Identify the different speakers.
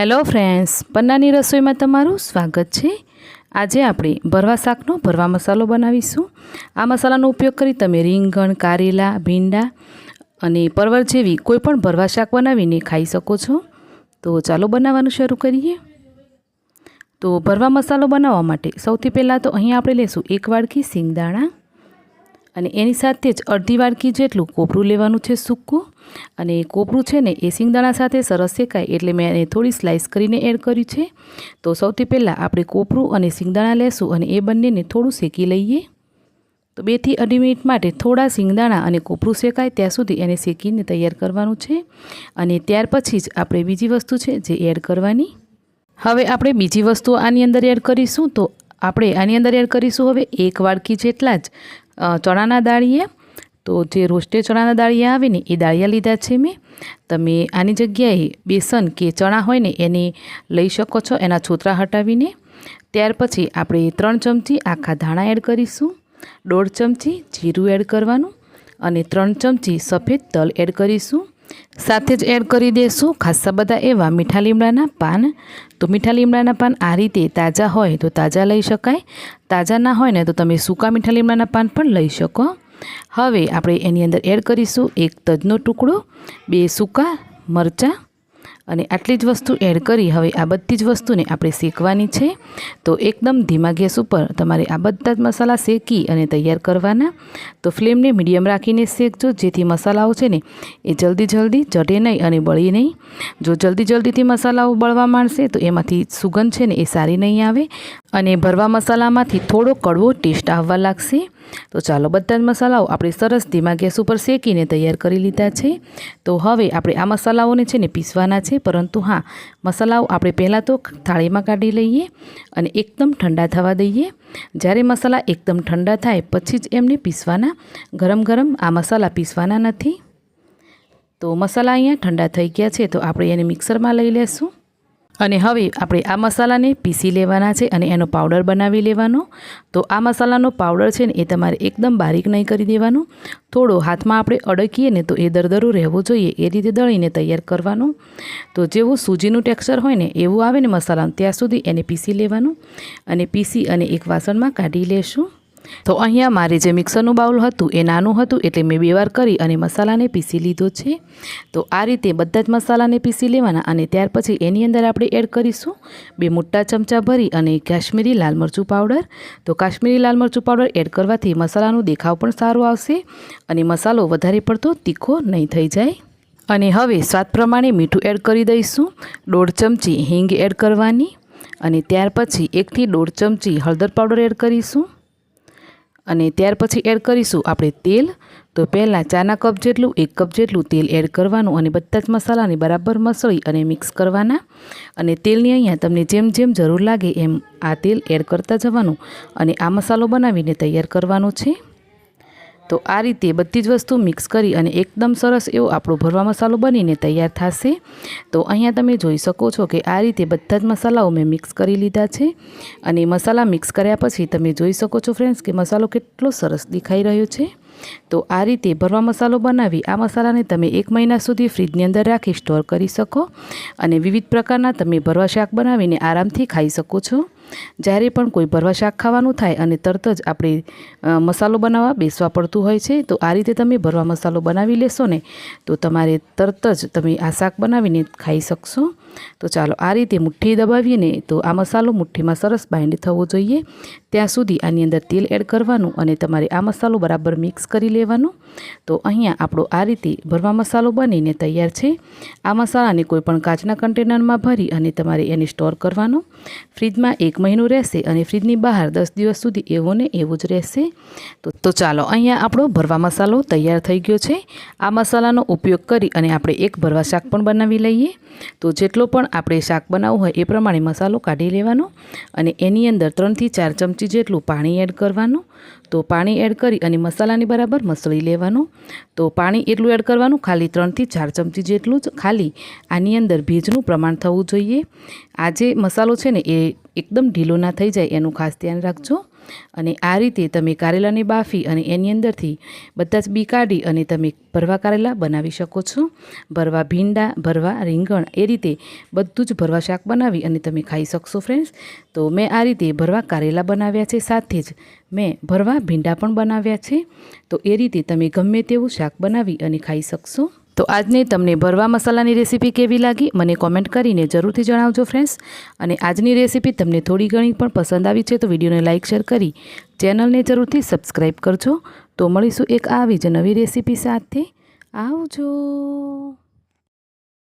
Speaker 1: Hello friends, પન્નાની રસોઈમાં તમારું સ્વાગત છે। આજે આપણે ભરવા શાકનો ભરવા મસાલો બનાવીશું। આ મસાલાનો ઉપયોગ કરી તમે રીંગણ, કારેલા, ભીંડા અને પરવળ જેવી કોઈપણ ભરવા શાક બનાવીને ખાઈ શકો છો। તો ચાલો બનાવવાનું શરૂ કરીએ। તો ભરવા મસાલો બનાવવા માટે સૌથી પહેલાં તો અહીં આપણે લેશું 1 વાડકી સિંગદાણા અને એની સાથે જ અડધી વાડકી જેટલું કોપરું લેવાનું છે સૂકું। અને કોપરું છે ને એ સિંગદાણા સાથે સરસ શેકાય એટલે મેં એને થોડી સ્લાઇસ કરીને એડ કર્યું છે। તો સૌથી પહેલાં આપણે કોપરું અને સિંગદાણા લેશું અને એ બંનેને થોડું શેકી લઈએ। તો 2 થી 2.5 મિનિટ માટે થોડા સિંગદાણા અને કોપરું શેકાય ત્યાં સુધી એને શેકીને તૈયાર કરવાનું છે। અને ત્યાર પછી જ આપણે બીજી વસ્તુ છે જે એડ કરવાની। હવે આપણે બીજી વસ્તુ આની અંદર એડ કરીશું। તો આપણે આની અંદર એડ કરીશું હવે 1 વાડકી જેટલા જ ચણાના દાળિયા। તો જે રોસ્ટેડ ચણાના દાળિયા આવે ને એ દાળિયા લીધા છે મેં। તમે આની જગ્યાએ બેસન કે ચણા હોય ને એને લઈ શકો છો એના છોતરા હટાવીને। ત્યાર પછી આપણે 3 ચમચી આખા ધાણા એડ કરીશું, 1.5 ચમચી જીરું એડ કરવાનું અને 3 ચમચી સફેદ તલ એડ કરીશું। સાથે જ એડ કરી દઈશું ખાસા બધા એવા મીઠા લીમડાના પાન। તો મીઠા લીમડાના પાન આ રીતે તાજા હોય તો તાજા લઈ શકાય, તાજા ના હોય ને તો તમે સૂકા મીઠા લીમડાના પાન પણ લઈ શકો। હવે આપણે એની અંદર એડ કરીશું 1 તજનો ટુકડો, 2 સૂકા મરચાં અને આટલી જ વસ્તુ એડ કરી હવે આ બધી જ વસ્તુને આપણે શેકવાની છે। તો એકદમ ધીમા ગેસ ઉપર તમારે આ બધા જ મસાલા શેકી અને તૈયાર કરવાના। તો ફ્લેમને મીડિયમ રાખીને શેકજો જેથી મસાલાઓ છે ને એ જલ્દી ચઢે નહીં અને બળી નહીં। જો જલ્દીથી મસાલાઓ બળવા માંડશે તો એમાંથી સુગંધ છે ને એ સારી નહીં આવે અને ભરવા મસાલામાંથી થોડો કડવો ટેસ્ટ આવવા લાગશે। તો ચાલો બધા જ મસાલાઓ આપણે સરસ ધીમા ગેસ ઉપર શેકીને તૈયાર કરી લીધા છે। તો હવે આપણે આ મસાલાઓને છે ને પીસવાના છે, પરંતુ હા મસાલાઓ આપણે પહેલાં તો થાળીમાં કાઢી લઈએ અને એકદમ ઠંડા થવા દઈએ। જ્યારે મસાલા એકદમ ઠંડા થાય પછી જ એમને પીસવાના, ગરમ આ મસાલા પીસવાના નથી। તો મસાલા અહીંયા ઠંડા થઈ ગયા છે તો આપણે એને મિક્સરમાં લઈ લેશું અને હવે આપણે આ મસાલાને પીસી લેવાના છે અને એનો પાવડર બનાવી લેવાનો। તો આ મસાલાનો પાવડર છે ને એ તમારે એકદમ બારીક નહીં કરી દેવાનો, થોડો હાથમાં આપણે અડકીએ ને તો એ દરદરું રહેવું જોઈએ એ રીતે દળીને તૈયાર કરવાનું। તો જેવું સૂજીનું ટેક્સચર હોય ને એવું આવે ને મસાલાનું ત્યાં સુધી એને પીસી લેવાનું અને પીસી અને એક વાસણમાં કાઢી લેશું। તો અહીંયા મારે જે મિક્સરનું બાઉલ હતું એ નાનું હતું એટલે મેં 2 વાર કરી અને મસાલાને પીસી લીધો છે। તો આ રીતે બધા જ મસાલાને પીસી લેવાના અને ત્યાર પછી એની અંદર આપણે એડ કરીશું 2 મોટા ચમચા ભરી અને કાશ્મીરી લાલ મરચું પાવડર। તો કાશ્મીરી લાલ મરચું પાવડર એડ કરવાથી મસાલાનો દેખાવ પણ સારો આવશે અને મસાલો વધારે પડતો તીખો નહીં થઈ જાય। અને હવે સ્વાદ પ્રમાણે મીઠું એડ કરી દઈશું, 1.5 ચમચી હિંગ એડ કરવાની અને ત્યાર પછી 1 થી 1.5 ચમચી હળદર પાવડર એડ કરીશું અને ત્યાર પછી એડ કરીશું આપણે તેલ। તો પહેલાં 4 કપ જેટલું 1 કપ જેટલું તેલ એડ કરવાનું અને બધા જ મસાલાને બરાબર મસળી અને મિક્સ કરવાના। અને તેલની અહીંયા તમને જેમ જરૂર લાગે એમ આ તેલ એડ કરતા જવાનું અને આ મસાલો બનાવીને તૈયાર કરવાનો છે। તો આ રીતે બધી જ વસ્તુ મિક્સ કરી અને એકદમ સરસ એવો આપણો ભરવા મસાલો બનીને તૈયાર થશે। તો અહીંયા તમે જોઈ શકો છો કે આ રીતે બધા જ મસાલાઓ મેં મિક્સ કરી લીધા છે અને મસાલા મિક્સ કર્યા પછી તમે જોઈ શકો છો ફ્રેન્ડ્સ કે મસાલો કેટલો સરસ દેખાઈ રહ્યો છે। તો આ રીતે ભરવા મસાલો બનાવી આ મસાલાને તમે 1 મહિના સુધી ફ્રીજની અંદર રાખી સ્ટોર કરી શકો અને વિવિધ પ્રકારના તમે ભરવા શાક બનાવીને આરામથી ખાઈ શકો છો। જ્યારે પણ કોઈ ભરવા શાક ખાવાનું થાય અને તરત જ આપણે મસાલો બનાવવા બેસવા પડતું હોય છે તો આ રીતે તમે ભરવા મસાલો બનાવી લેશો ને તો તમારે તરત જ તમે આ શાક બનાવીને ખાઈ શકશો। તો ચાલો આ રીતે મુઠ્ઠી દબાવીને તો આ મસાલો મુઠ્ઠીમાં સરસ બાઇન્ડ થવો જોઈએ ત્યાં સુધી આની અંદર તેલ એડ કરવાનું અને તમારે આ મસાલો બરાબર મિક્સ કરી લેવાનો। તો અહીંયા આપણો આ રીતે ભરવા મસાલો બનીને તૈયાર છે। આ મસાલાને કોઈ પણ કાચના કન્ટેનરમાં ભરી અને તમારે એને સ્ટોર કરવાનો, ફ્રીજમાં 1 મહિનો રહેશે અને ફ્રીજની બહાર 10 દિવસ સુધી એવો ને એવું જ રહેશે। તો ચાલો અહીંયા આપણો ભરવા મસાલો તૈયાર થઈ ગયો છે। આ મસાલાનો ઉપયોગ કરી અને આપણે એક ભરવા શાક પણ બનાવી લઈએ। તો જેટલો પણ આપણે શાક બનાવવું હોય એ પ્રમાણે મસાલો કાઢી લેવાનો અને એની અંદર 3 થી 4 ચમચી જેટલું પાણી એડ કરવાનું। તો પાણી એડ કરી અને મસાલાની બરાબર મસળી લેવાનું। તો પાણી એટલું એડ કરવાનું ખાલી 3 થી 4 ચમચી જેટલું જ, ખાલી આની અંદર ભેજનું પ્રમાણ થવું જોઈએ। આ જે મસાલો છે ને એ એકદમ ઢીલો ના થઈ જાય એનું ખાસ ધ્યાન રાખજો। અને આ રીતે તમે કારેલાને બાફી અને એની અંદરથી બધા જ બી કાઢી અને તમે ભરવા કારેલા બનાવી શકો છો. ભરવા ભીંડા, ભરવા રીંગણ, એ રીતે બધું જ ભરવા શાક બનાવી અને તમે ખાઈ શકશો ફ્રેન્ડ્સ. તો મેં આ રીતે ભરવા કારેલા બનાવ્યા છે, સાથે જ મેં ભરવા ભીંડા પણ બનાવ્યા છે. તો એ રીતે તમે ગમે તેવું શાક બનાવી અને ખાઈ શકશો. તો આજની તમને ભરવા મસાલાની રેસીપી કેવી લાગી મને કોમેન્ટ કરીને જરૂરથી જણાવજો ફ્રેન્ડ્સ. અને આજની રેસીપી તમને થોડી ઘણી પણ પસંદ આવી છે તો વિડીયોને લાઇક શેર કરી ચેનલને જરૂરથી સબસ્ક્રાઈબ કરજો. તો મળીશું એક આવી જ નવી રેસીપી સાથે. આવજો.